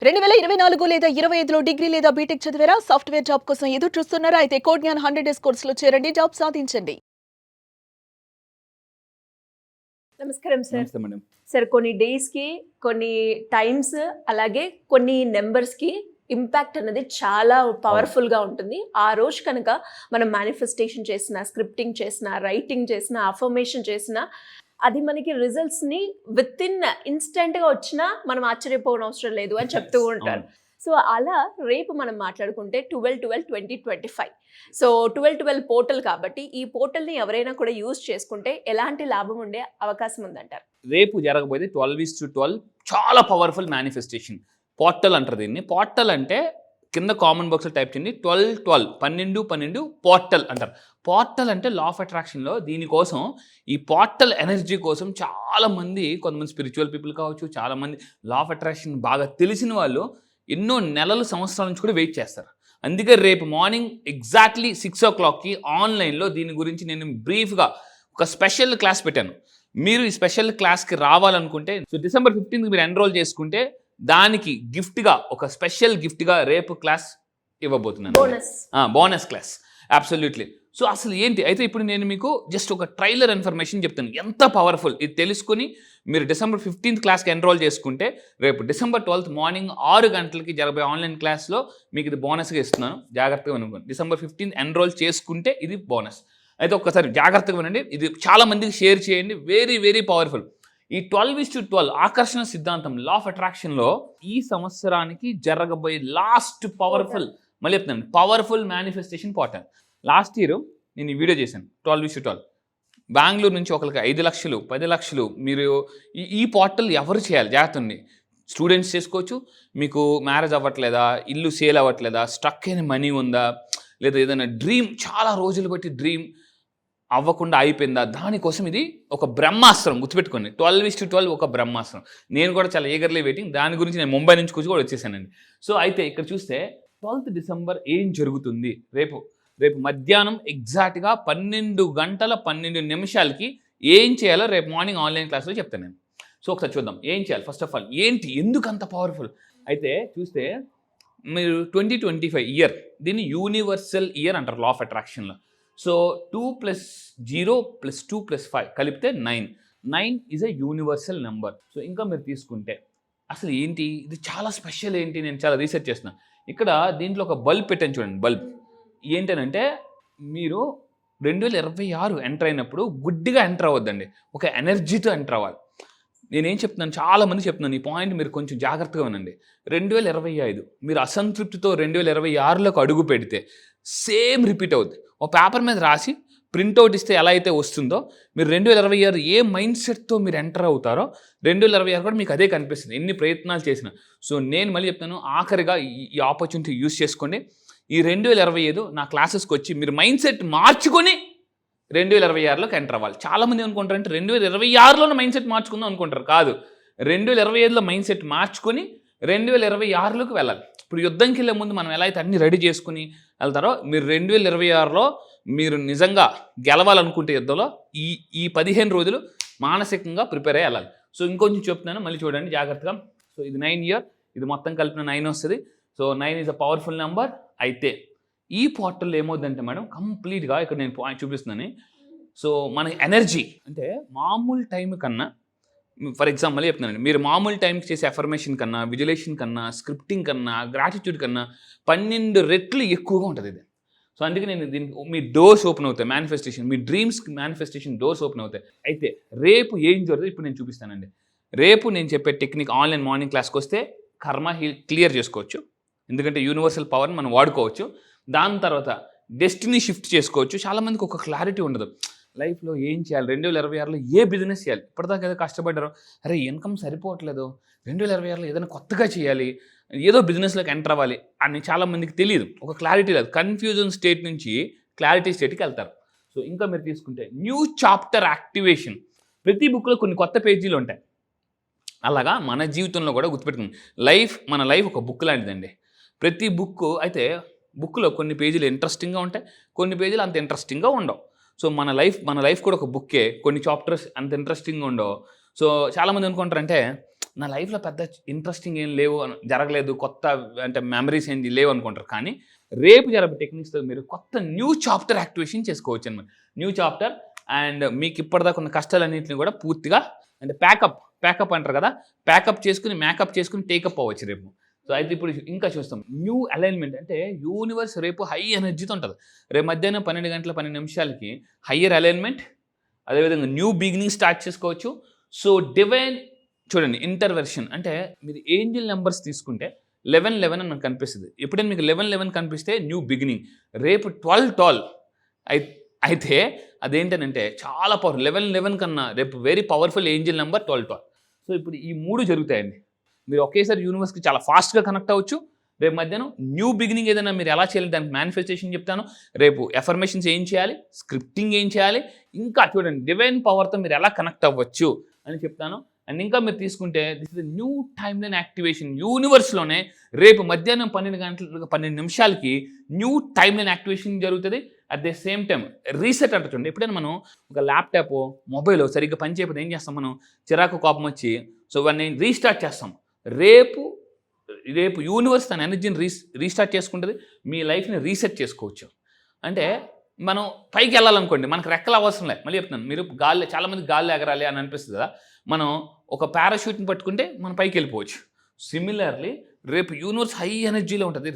2024 లేదా 25లో డిగ్రీ లేదా బీటెక్ చదివారా? సాఫ్ట్‌వేర్ జాబ్ కోసం ఎదురు చూస్తున్నారా? అయితే కోడ్ జ్ఞాన్ 100 డేస్ కోర్సులో చేరండి. జాబ్ సాధించండి. నమస్కారం సార్. నమస్తే మేడం. సార్ కొన్ని డేస్‌కి, కొన్ని టైమ్స్ అలాగే కొన్ని నంబర్స్‌కి ఇంపాక్ట్ అనేది చాలా పవర్‌ఫుల్‌గా ఉంటుంది. ఆ రోజు కనుక మనం మేనిఫెస్టేషన్ చేసినా, స్క్రిప్టింగ్ చేసినా, రైటింగ్ చేసినా, అఫర్మేషన్ చేసినా అది మనకి రిజల్ట్స్‌ని వితిన్ ఇన్‌స్టంట్‌గా వచ్చినా మనం ఆశ్చర్యపోనవసరం లేదు అని చెప్తూ ఉంటారు. సో అలా రేపు మనం మాట్లాడుకుంటే 12/12/2025. సో 12/12 పోర్టల్ కాబట్టి ఈ పోర్టల్ని ఎవరైనా కూడా యూజ్ చేసుకుంటే ఎలాంటి లాభం ఉండే అవకాశం ఉందంటారు? రేపు జరగబోయేది 12:12 చాలా పవర్ఫుల్ మేనిఫెస్టేషన్. పోర్టల్ అంటారు దీన్ని. పోర్టల్ అంటే కింద కామన్ బాక్స్లో టైప్ చేయండి 12 12 12 పోర్టల్ అంటారు. పోర్టల్ అంటే లా ఆఫ్ అట్రాక్షన్లో దీనికోసం ఈ పోర్టల్ ఎనర్జీ కోసం చాలామంది, కొంతమంది స్పిరిచువల్ పీపుల్ కావచ్చు, చాలామంది లా ఆఫ్ అట్రాక్షన్ బాగా తెలిసిన వాళ్ళు ఎన్నో నెలలు, సంవత్సరాల నుంచి కూడా వెయిట్ చేస్తారు. అందుకే రేపు మార్నింగ్ ఎగ్జాక్ట్లీ 6 o'clockకి ఆన్లైన్లో దీని గురించి నేను బ్రీఫ్గా ఒక స్పెషల్ క్లాస్ పెట్టాను. మీరు ఈ స్పెషల్ క్లాస్కి రావాలనుకుంటే December 15th మీరు ఎన్రోల్ చేసుకుంటే దానికి గిఫ్ట్గా, ఒక స్పెషల్ గిఫ్ట్గా రేపు క్లాస్ ఇవ్వబోతున్నాను. Bonus class. అబ్సల్యూట్లీ. సో అసలు ఏంటి అయితే ఇప్పుడు నేను మీకు జస్ట్ ఒక ట్రైలర్ ఇన్ఫర్మేషన్ చెప్తాను, ఎంత పవర్ఫుల్ ఇది తెలుసుకుని మీరు December 15th క్లాస్కి ఎన్రోల్ చేసుకుంటే రేపు December 12th మార్నింగ్ 6 గంటలకి జరగబోయే ఆన్లైన్ క్లాస్లో మీకు ఇది బోనస్గా ఇస్తున్నాను. జాగ్రత్తగా అనుకోండి. December 15th ఎన్రోల్ చేసుకుంటే ఇది బోనస్. అయితే ఒక్కసారి జాగ్రత్తగా వినండి. ఇది చాలా మందికి షేర్ చేయండి. Very very powerful. ఈ 12:12 ఆకర్షణ సిద్ధాంతం, లా ఆఫ్ అట్రాక్షన్లో ఈ సంవత్సరానికి జరగబోయే లాస్ట్ పవర్ఫుల్, మళ్ళీ చెప్తాను, powerful manifestation portal. Last year నేను ఈ వీడియో చేశాను 12:12. బెంగళూరు నుంచి ఒకరికి 5 లక్షలు, 10 లక్షలు మీరు ఈ పోర్టల్ ఎవరు చేయాలి? జాగ్రత్త ఉంది. స్టూడెంట్స్ చేసుకోవచ్చు. మీకు మ్యారేజ్ అవ్వట్లేదా, ఇల్లు సేల్ అవ్వట్లేదా, స్ట్రక్ అయిన మనీ ఉందా, లేదా ఏదైనా డ్రీమ్ చాలా రోజులు బట్టి డ్రీమ్ అవ్వకుండా అయిపోయిందా, దానికోసం ఇది ఒక బ్రహ్మాస్త్రం. గుర్తుపెట్టుకోండి, 12:12 ఒక బ్రహ్మాస్త్రం. నేను కూడా చాలా ఈగర్లీ వెయిటింగ్. దాని గురించి నేను ముంబై నుంచి కూడా వచ్చేసానండి. సో అయితే ఇక్కడ చూస్తే 12th December ఏం జరుగుతుంది? రేపు మధ్యాహ్నం ఎగ్జాక్ట్గా 12:12 ఏం చేయాలో రేపు మార్నింగ్ ఆన్లైన్ క్లాస్లో చెప్తాను నేను. సో ఒకసారి చూద్దాం ఏం చేయాలి. ఫస్ట్ ఆఫ్ ఆల్ ఏంటి, ఎందుకు అంత పవర్ఫుల్ అయితే చూస్తే మీరు 2025 ఇయర్, దీన్ని యూనివర్సల్ ఇయర్ అంటారు లా ఆఫ్ అట్రాక్షన్లో. సో 2 + 0 + 2 + 5 కలిపితే 9. 9 is a universal number. So ఇంకా మీరు తీసుకుంటే అసలు ఏంటి ఇది చాలా స్పెషల్ ఏంటి, నేను చాలా రీసెర్చ్ చేస్తున్నాను. ఇక్కడ దీంట్లో ఒక బల్బ్ పెట్టాను చూడండి. బల్బ్ ఏంటనంటే మీరు 2026 ఎంటర్ అయినప్పుడు గుడ్డిగా ఎంటర్ అవ్వద్దండి, ఒక ఎనర్జీతో ఎంటర్ అవ్వాలి. నేనేం చెప్తున్నాను, చాలామంది చెప్తున్నాను ఈ పాయింట్, మీరు కొంచెం జాగ్రత్తగా వినండి. 2025 మీరు అసంతృప్తితో 2026లోకి అడుగు పెడితే సేమ్ రిపీట్ అవుద్ది. ఒక పేపర్ మీద రాసి ప్రింట్అవుట్ ఇస్తే ఎలా అయితే వస్తుందో, మీరు 2026 ఏ మైండ్ సెట్తో మీరు ఎంటర్ అవుతారో 2026 కూడా మీకు అదే కనిపిస్తుంది, ఎన్ని ప్రయత్నాలు చేసినా. సో నేను మళ్ళీ చెప్తాను, ఆఖరిగా ఈ ఆపర్చునిటీ యూస్ చేసుకోండి. ఈ 2025 నా క్లాసెస్కి వచ్చి మీరు మైండ్ సెట్ మార్చుకొని 2026లోకి ఎంటర్ అవ్వాలి. చాలామంది అనుకుంటారంటే 2026లోనే మైండ్ సెట్ మార్చుకుందాం అనుకుంటారు. కాదు, 2025లో మైండ్ సెట్ మార్చుకొని 2026లోకి వెళ్ళాలి. ఇప్పుడు యుద్ధంకి వెళ్ళే ముందు మనం ఎలా అయితే అన్ని రెడీ చేసుకుని వెళ్తారో, మీరు 2026లో మీరు నిజంగా గెలవాలనుకుంటే యుద్ధంలో ఈ 15 రోజులు మానసికంగా ప్రిపేర్ అయ్యి వెళ్ళాలి. సో ఇంకొంచెం చెప్తున్నాను, మళ్ళీ చూడండి జాగ్రత్తగా. సో ఇది 9 ఇయర్, ఇది మొత్తం కలిపిన 9 వస్తుంది. So 9 is a powerful number. అయితే ఈ పోర్టల్ ఏమవుతుందంటే మేడం, కంప్లీట్గా ఇక్కడ నేను పాయింట్ చూపిస్తున్నాను. సో మన ఎనర్జీ అంటే మామూలు టైం కన్నా, ఫర్ ఎగ్జాంపుల్ చెప్తున్నానండి, మీరు మామూలు టైంకి చేసే అఫర్మేషన్ కన్నా, విజులేషన్ కన్నా, స్క్రిప్టింగ్ కన్నా, గ్రాటిట్యూడ్ కన్నా 12 రెట్లు ఎక్కువగా ఉంటుంది ఇది. సో అందుకే నేను దీనికి మీ డోర్స్ ఓపెన్ అవుతాయి, మేనిఫెస్టేషన్, మీ డ్రీమ్స్కి మేనిఫెస్టేషన్ డోర్స్ ఓపెన్ అవుతాయి. అయితే రేపు ఏం జరుగుతుంది ఇప్పుడు నేను చూపిస్తానండి. రేపు నేను చెప్పే టెక్నిక్ ఆన్లైన్ మార్నింగ్ క్లాస్కి వస్తే కర్మ క్లియర్ చేసుకోవచ్చు, ఎందుకంటే యూనివర్సల్ పవర్ని మనం వాడుకోవచ్చు. దాని తర్వాత డెస్టినీ షిఫ్ట్ చేసుకోవచ్చు. చాలామందికి ఒక క్లారిటీ ఉండదు లైఫ్లో ఏం చేయాలి, 2026లో ఏ బిజినెస్ చేయాలి. ఇప్పటిదాకా ఏదో కష్టపడ్డారు, అరే ఇన్కమ్ సరిపోవట్లేదు, 2026లో ఏదైనా కొత్తగా చేయాలి, ఏదో బిజినెస్లోకి ఎంటర్ అవ్వాలి అని చాలామందికి తెలియదు, ఒక క్లారిటీ లేదు. కన్ఫ్యూజన్ స్టేట్ నుంచి క్లారిటీ స్టేట్కి వెళ్తారు. సో ఇంకా మీరు తీసుకుంటే న్యూ చాప్టర్ యాక్టివేషన్, ప్రతి బుక్లో కొన్ని కొత్త పేజీలు ఉంటాయి. అలాగా మన జీవితంలో కూడా గుర్తుపెట్టుకుంది, మన లైఫ్ ఒక బుక్ లాంటిదండి. ప్రతి బుక్ అయితే బుక్లో కొన్ని పేజీలు ఇంట్రెస్టింగ్గా ఉంటాయి, కొన్ని పేజీలు అంత ఇంట్రెస్టింగ్గా ఉండవు. సో మన లైఫ్ కూడా ఒక బుక్కే, కొన్ని చాప్టర్స్ అంత ఇంట్రెస్టింగ్గా ఉండవు. సో చాలామంది అనుకుంటారంటే నా లైఫ్లో పెద్ద ఇంట్రెస్టింగ్ ఏం లేవు జరగలేదు, కొత్త అంటే మెమరీస్ ఏం లేవు అనుకుంటారు. కానీ రేపు జరగబే టెక్నిక్స్తో మీరు కొత్త న్యూ చాప్టర్ యాక్టివేషన్ చేసుకోవచ్చు అనమాట. న్యూ చాప్టర్ అండ్ మీకు ఇప్పటిదాకా ఉన్న కష్టాలన్నింటినీ కూడా పూర్తిగా అంటే ప్యాకప్ అంటారు కదా, ప్యాకప్ చేసుకుని మేకప్ చేసుకుని టేకప్ అవ్వచ్చు రేపు. సో అయితే ఇప్పుడు ఇంకా చూస్తాం న్యూ అలైన్మెంట్ అంటే యూనివర్స్ రేపు హై ఎనర్జీతో ఉంటుంది. రేపు మధ్యాహ్నం 12 గంటల 12 నిమిషాలకి హయ్యర్ అలైన్మెంట్, అదేవిధంగా న్యూ బిగినింగ్ స్టార్ట్ చేసుకోవచ్చు. సో డివైన్ చూడండి ఇంటర్వెన్షన్ అంటే మీరు ఏంజిల్ నెంబర్స్ తీసుకుంటే 11 అని నాకు కనిపిస్తుంది. ఎప్పుడైనా మీకు 11 కనిపిస్తే న్యూ బిగినింగ్. రేపు 12 అయితే అదేంటనంటే చాలా పవర్. 11 కన్నా రేపు very powerful angel number 12. So ఇప్పుడు ఈ 3 జరుగుతాయండి. మీరు ఒకేసారి యూనివర్స్కి చాలా ఫాస్ట్గా కనెక్ట్ అవ్వచ్చు. రేపు మధ్యాహ్నం న్యూ బిగినింగ్ ఏదైనా మీరు ఎలా చేయాలి దానికి మేనిఫెస్టేషన్ చెప్తాను. రేపు ఎఫర్మేషన్స్ ఏం చేయాలి, స్క్రిప్టింగ్ ఏం చేయాలి, ఇంకా చూడండి డివైన్ పవర్తో మీరు ఎలా కనెక్ట్ అవ్వచ్చు అని చెప్తాను. అండ్ ఇంకా మీరు తీసుకుంటే this is new time line activation. యూనివర్స్లోనే రేపు మధ్యాహ్నం 12 గంటల 12 నిమిషాలకి న్యూ టైమ్ లైన్ యాక్టివేషన్ జరుగుతుంది. At the same time reset అంటే చూడండి, ఎప్పుడైనా మనం ఒక ల్యాప్టాప్ మొబైల్ సరిగ్గా పనిచేయకపోతే ఏం చేస్తాం, మనం చిరాకు కోపం వచ్చి సో వాడిని రీస్టార్ట్ చేస్తాం. రేపు యూనివర్స్ తన ఎనర్జీని రీస్టార్ట్ చేసుకుంటుంది. మీ లైఫ్ని రీసెట్ చేసుకోవచ్చు. అంటే మనం పైకి వెళ్ళాలనుకోండి, మనకు రెక్కలు అవసరం లేదు. మళ్ళీ చెప్తున్నాను, మీరు గాలి చాలామంది గాలి ఎగరాలి అని అనిపిస్తుంది కదా, మనం ఒక పారాషూట్ని పట్టుకుంటే మనం పైకి వెళ్ళిపోవచ్చు. సిమిలర్లీ రేపు యూనివర్స్ హై ఎనర్జీలో ఉంటుంది,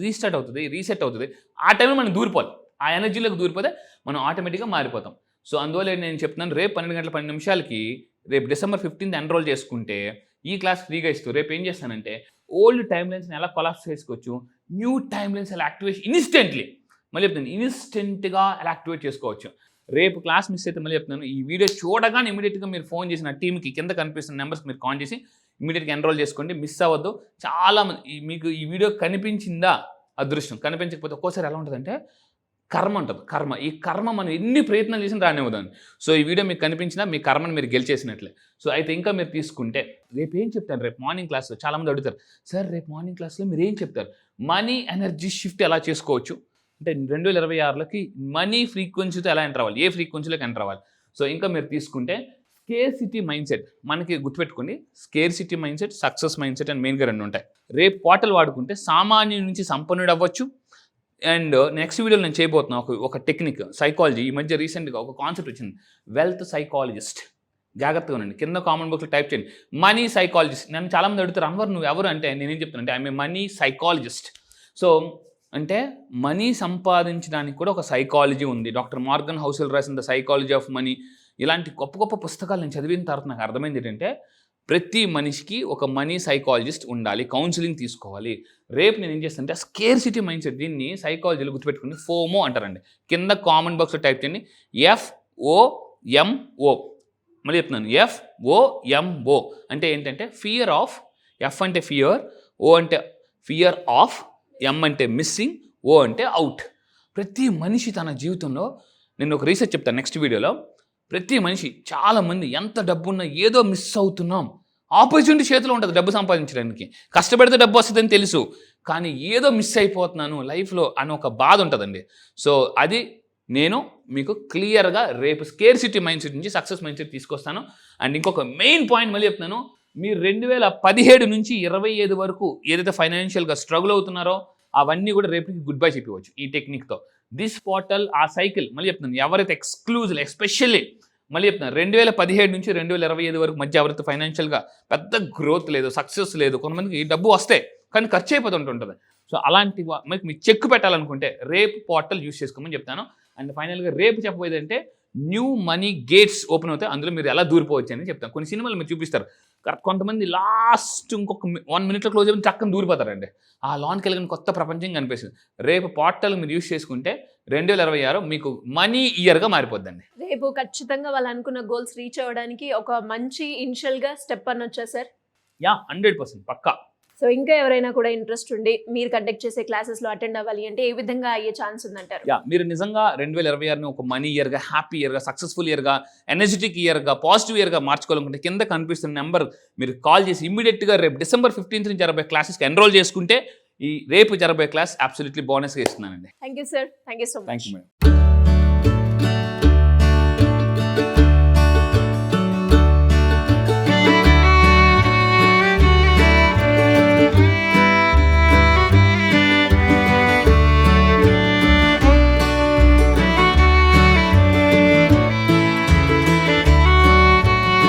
రీస్టార్ట్ అవుతుంది, రీసెట్ అవుతుంది. ఆ టైంలో మనం దూరిపోవాలి. ఆ ఎనర్జీలోకి దూరిపోతే మనం ఆటోమేటిక్గా మారిపోతాం. సో అందువల్ల నేను చెప్తున్నాను, రేపు 12 గంటల 12 నిమిషాలకి రేపు December 15th ఎన్రోల్ చేసుకుంటే ఈ క్లాస్ ఫ్రీగా ఇస్తూ రేపు ఏం చేస్తానంటే ఓల్డ్ టైమ్ లైన్స్ని ఎలా కొలాప్స్ చేసుకోవచ్చు, న్యూ టైమ్ లైన్స్ ఎలా యాక్టివేషన్ ఇన్స్టెంట్లీ, మళ్ళీ చెప్తాను ఇన్స్టెంట్గా ఎలా యాక్టివేట్ చేసుకోవచ్చు. రేపు క్లాస్ మిస్ అయితే మళ్ళీ చెప్తున్నాను, ఈ వీడియో చూడగానే ఇమీడియట్గా మీరు ఫోన్ చేసిన టీమ్కి కింద కనిపిస్తున్న నెంబర్స్కి మీరు కాల్ చేసి ఇమీడియట్గా ఎన్రోల్ చేసుకోండి. మిస్ అవ్వద్దు. చాలామంది మీకు ఈ వీడియో కనిపించిందా అదృష్టం, కనిపించకపోతే ఒక్కోసారి ఎలా ఉంటుందంటే కర్మ ఉంటుంది. ఈ కర్మ మనం ఎన్ని ప్రయత్నాలు చేసినా రానివ్వదండి. సో ఈ వీడియో మీకు కనిపించినా మీ కర్మను మీరు గెలిచేసినట్లే. సో అయితే ఇంకా మీరు తీసుకుంటే రేపు ఏం చెప్తాను, రేపు మార్నింగ్ క్లాస్లో చాలామంది అడుగుతారు, సార్ రేపు మార్నింగ్ క్లాస్లో మీరు ఏం చెప్తారు, మనీ ఎనర్జీ షిఫ్ట్ ఎలా చేసుకోవచ్చు అంటే 2026లోకి మనీ ఫ్రీక్వెన్సీతో ఎలా ఎంటర్ అవ్వాలి, ఏ ఫ్రీక్వెన్సీలోకి ఎంటర్ అవ్వాలి. సో ఇంకా మీరు తీసుకుంటే స్కేర్సిటీ మైండ్ సెట్, మనకి గుర్తుపెట్టుకోండి scarcity mind set, success mind set అని మెయిన్గా 2 ఉంటాయి. రేపు పోర్టల్ వాడుకుంటే సామాన్యుడి నుంచి సంపన్నుడు అవ్వచ్చు. అండ్ నెక్స్ట్ వీడియోలో నేను చేయబోతున్నాను ఒక టెక్నిక్ సైకాలజీ. ఈ మధ్య రీసెంట్గా ఒక కాన్సెప్ట్ వచ్చింది, వెల్త్ సైకాలజిస్ట్. జాగ్రత్తగా ఉండండి, కింద కామెంట్ బాక్స్లో టైప్ చేయండి మనీ సైకాలజిస్ట్. నన్ను చాలామంది అడుగుతారు, అన్వర్ నువ్వు ఎవరు అంటే నేనేం చెప్తాను అంటే I'm a money psychologist. So అంటే మనీ సంపాదించడానికి కూడా ఒక సైకాలజీ ఉంది. డాక్టర్ మార్గన్ హౌసెల్ రాసిన ద సైకాలజీ ఆఫ్ మనీ, ఇలాంటి గొప్ప గొప్ప పుస్తకాలు నేను చదివిన తర్వాత నాకు అర్థమైంది ఏంటంటే ప్రతి మనిషికి ఒక మనీ సైకాలజిస్ట్ ఉండాలి, కౌన్సిలింగ్ తీసుకోవాలి. రేపు నేను ఏం చేస్తానంటే స్కేర్సిటీ మైండ్ సెట్, దీన్ని సైకాలజీలో గుర్తుపెట్టుకుని ఫోమో అంటారండి. కింద కామెంట్ బాక్స్లో టైప్ చేయండి FOMO. మళ్ళీ చెప్తున్నాను FOMO అంటే ఏంటంటే ఫియర్ ఆఫ్, F అంటే ఫియర్, O అంటే ఫియర్ ఆఫ్, M అంటే మిస్సింగ్, O అంటే అవుట్. ప్రతి మనిషి తన జీవితంలో, నేను ఒక రీసెర్చ్ చెప్తాను నెక్స్ట్ వీడియోలో, ప్రతి మనిషి చాలామంది ఎంత డబ్బు ఉన్నా ఏదో మిస్ అవుతున్నాం. ఆపర్చునిటీ చేతిలో ఉంటుంది డబ్బు సంపాదించడానికి, కష్టపడితే డబ్బు వస్తుందని తెలుసు, కానీ ఏదో మిస్ అయిపోతున్నాను లైఫ్లో అని ఒక బాధ ఉంటుందండి. సో అది నేను మీకు క్లియర్గా రేపు స్కేర్సిటీ మైండ్ సెట్ నుంచి సక్సెస్ మైండ్ సెట్ తీసుకొస్తాను. అండ్ ఇంకొక మెయిన్ పాయింట్ మళ్ళీ చెప్తున్నాను, మీరు 2017 నుంచి 25 వరకు ఏదైతే ఫైనాన్షియల్గా స్ట్రగుల్ అవుతున్నారో అవన్నీ కూడా రేపుకి గుడ్ బై చెప్పవచ్చు ఈ టెక్నిక్తో. దిస్ పోర్టల్ ఆ సైకిల్ మళ్ళీ చెప్తున్నాను, ఎవరైతే ఎక్స్క్లూజివ్ ఎస్పెషల్లీ మళ్ళీ చెప్తున్నాను 2015 నుంచి 2025 వరకు మధ్య ఎవరైతే ఫైనాన్షియల్గా పెద్ద గ్రోత్ లేదు, సక్సెస్ లేదు, కొంతమందికి డబ్బు వస్తాయి కానీ ఖర్చు అయిపోతుంటుంది. సో అలాంటి మీకు చెక్ పెట్టాలనుకుంటే రేపు పోర్టల్ యూస్ చేసుకోమని చెప్తాను. అండ్ ఫైనల్గా రేపు చెప్పబోయేది అంటే న్యూ మనీ గేట్స్ ఓపెన్ అవుతాయి, అందులో మీరు ఎలా దూరిపోవచ్చు అని చెప్తాను. కొన్ని సినిమాలు మీరు చూపిస్తారు, కొంతమంది లాస్ట్ ఇంకొక 1 minute క్లోజ్ అయిపోయి చక్కని దూరిపోతారండి. ఆ లోన్కి వెళ్ళిన కొత్త ప్రపంచం కనిపిస్తుంది. రేపు పోర్టల్ మీరు యూస్ చేసుకుంటే 2026 మీకు మనీ ఇయర్గా మారిపోద్దండి. రేపు ఖచ్చితంగా వాళ్ళు అనుకున్న గోల్స్ రీచ్ అవ్వడానికి ఒక మంచి ఇనిషియల్గా స్టెప్ అనొచ్చా సార్? 100% పక్కా. సో ఇంకా ఎవరైనా కూడా ఇంట్రెస్ట్ ఉండి మీరు కండక్ట్ చేసే క్లాసెస్లో అటెండ్ అవ్వాలి అంటే ఏ విధంగా అయ్యే ఛాన్స్ ఉందంటారు? మీరు నిజంగా 2026ని ఒక మనీ ఇయర్గా, హ్యాపీ ఇయర్గా, సక్సెస్ఫుల్ ఇయర్గా, ఎనర్జెటిక్ ఇయర్గా, పాజిటివ్ ఇయర్గా మార్చుకోవాలనుకుంటే కింద కనిపిస్తున్న నెంబర్ మీరు కాల్ చేసి ఇమ్మీడియట్గా రేపు December 15th నుంచి జరగబోయే క్లాసెస్కి ఎన్రోల్ చేసుకుంటే ఈ రేపు జరగబోయే క్లాస్ అబ్సల్యూట్లీ బోనస్గా ఇస్తున్నానండి. Thank you sir, thank you so much. Thank you madam.